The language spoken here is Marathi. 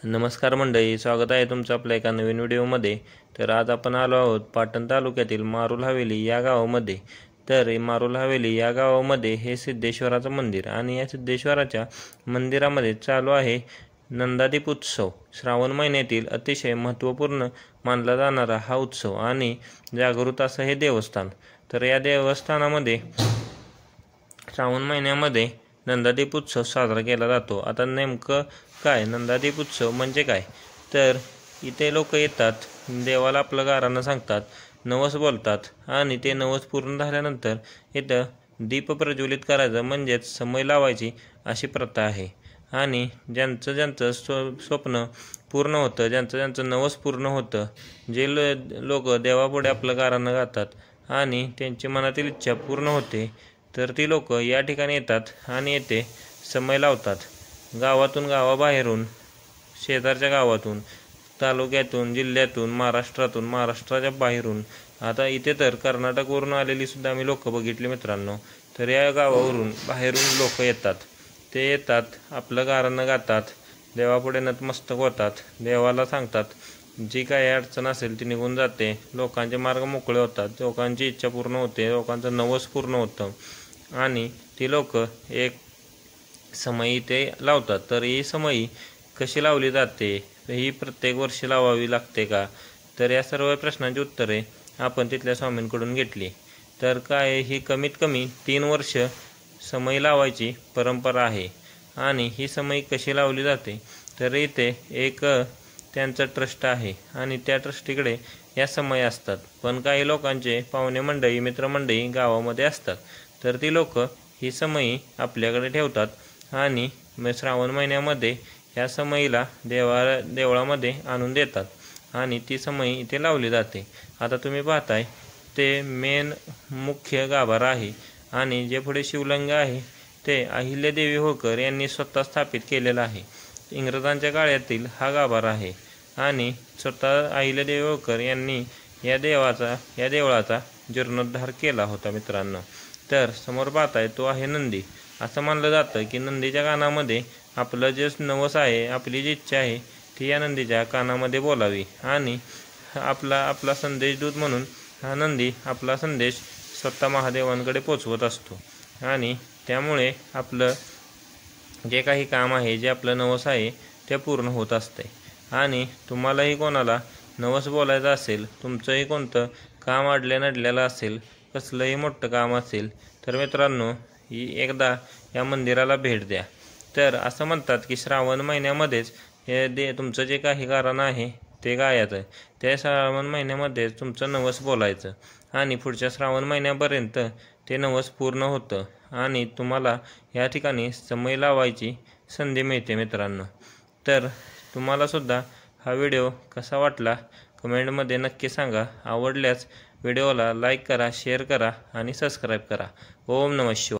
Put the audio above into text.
नमस्कार मंडळी, स्वागत आहे तुमचं आपल्या एका नवीन व्हिडिओमध्ये। तर आज आपण आलो आहोत पाटण तालुक्यातील मारुल हवेली या गावामध्ये। तर मारुल हवेली या गावामध्ये हे सिद्धेश्वराचं मंदिर आणि या सिद्धेश्वराच्या मंदिरामध्ये चालू आहे नंदादीप उत्सव। श्रावण महिन्यातील अतिशय महत्त्वपूर्ण मानला जाणारा हा उत्सव आणि जागृत असं हे देवस्थान। तर या देवस्थानामध्ये श्रावण महिन्यामध्ये नंदादीप उत्सव साजरा केला जातो। आता नेमकं काय नंदादीप उत्सव म्हणजे काय, तर इथे लोक येतात, देवाला आपलं गाऱ्हाणं सांगतात, नवस बोलतात आणि ते नवस पूर्ण झाल्यानंतर इथं दीप प्रज्वलित करायचं म्हणजेच समय लावायची अशी प्रथा आहे। आणि ज्यांचं स्वप्न पूर्ण होतं, ज्यांचं नवस पूर्ण होतं, जे लोक देवापुढे आपलं गाऱ्हाणं गातात आणि त्यांची मनातील इच्छा पूर्ण होते, तर ती लोक या ठिकाणी येतात आणि येथे समय लावतात। गावातून, गावाबाहेरून, शेजारच्या गावातून, तालुक्यातून, जिल्ह्यातून, महाराष्ट्रातून, महाराष्ट्राच्या बाहेरून, आता इथे तर कर्नाटकवरून आलेली सुद्धा आम्ही लोक बघितली मित्रांनो। तर या गावावरून बाहेरून लोक येतात, ते येतात, आपलं गाऱ्हाणं गातात, देवापुढे नतमस्तक होतात, देवाला सांगतात, जी काही अडचण असेल ती निघून जाते, लोकांचे मार्ग मोकळे होतात, लोकांची इच्छा पूर्ण होते, लोकांचं नवस पूर्ण होतं आणि ती लोक एक समयी ते लावतात। तर ही समयी कशी लावली जाते, ही प्रत्येक वर्षी लावावी लागते का, तर या सर्व प्रश्नांची उत्तरे आपण तिथल्या स्वामींकडून घेतली। तर काय ही कमीत कमी 3 वर्ष समयी लावायची परंपरा आहे। आणि ही समयी कशी लावली जाते, तर इथे एक त्यांचं ट्रस्ट आहे आणि त्या ट्रस्टीकडे या समयी असतात। पण काही लोकांचे पाहुणे मंडळी, मित्रमंडळी गावामध्ये असतात, तर ती लोक ही समयी आपल्याकडे ठेवतात आणि श्रावण महिन्यामध्ये या समयीला देवळामध्ये आणून देतात आणि ती समयी इथे लावली जाते। आता तुम्ही पाहताय ते मेन मुख्य गाभारा आहे आणि जे पुढे शिवलिंग आहे ते अहिल्यादेवी होळकर यांनी स्वतः स्थापित केलेला आहे। इंग्रजांच्या काळातील हा गाभारा आहे आणि स्वतः अहिल्यादेवी होळकर यांनी या देवळाचा जीर्णोद्धार केला होता मित्रांनो। तर समोर पाहताय तो आहे नंदी। असं मानलं जातं की नंदीच्या कानामध्ये आपलं जे नवस आहे, आपली जी इच्छा आहे ती या नंदीच्या कानामध्ये बोलावी आणि आपला संदेशदूत म्हणून हा नंदी आपला संदेश स्वतः महादेवांकडे पोचवत असतो आणि त्यामुळे आपलं जे काही काम आहे, जे आपलं नवस आहे ते पूर्ण होत असते। आणि तुम्हालाही कोणाला नवस बोलायचा असेल, तुमचंही कोणतं काम अडलेलं असेल, कसलंही मोठं काम असेल, तर मित्रांनो एकदा या मंदिराला भेट द्या। तर असं म्हणतात की श्रावण महिन्यामध्येच तुमचं जे काही गाऱ्हाणं आहे ते गायचं, त्या श्रावण महिन्यामध्येच तुमचं नवस बोलायचं आणि पुढच्या श्रावण महिन्यापर्यंत ते नवस पूर्ण होतं आणि तुम्हाला या ठिकाणी समय लावायची संधी मिळते मित्रांनो। तर तुम्हालासुद्धा हा व्हिडिओ कसा वाटला कमेंटमध्ये नक्की सांगा। आवडल्यास व्हिडिओला लाईक करा, शेअर करा आणि सबस्क्राईब करा। ओम नमः शिवाय।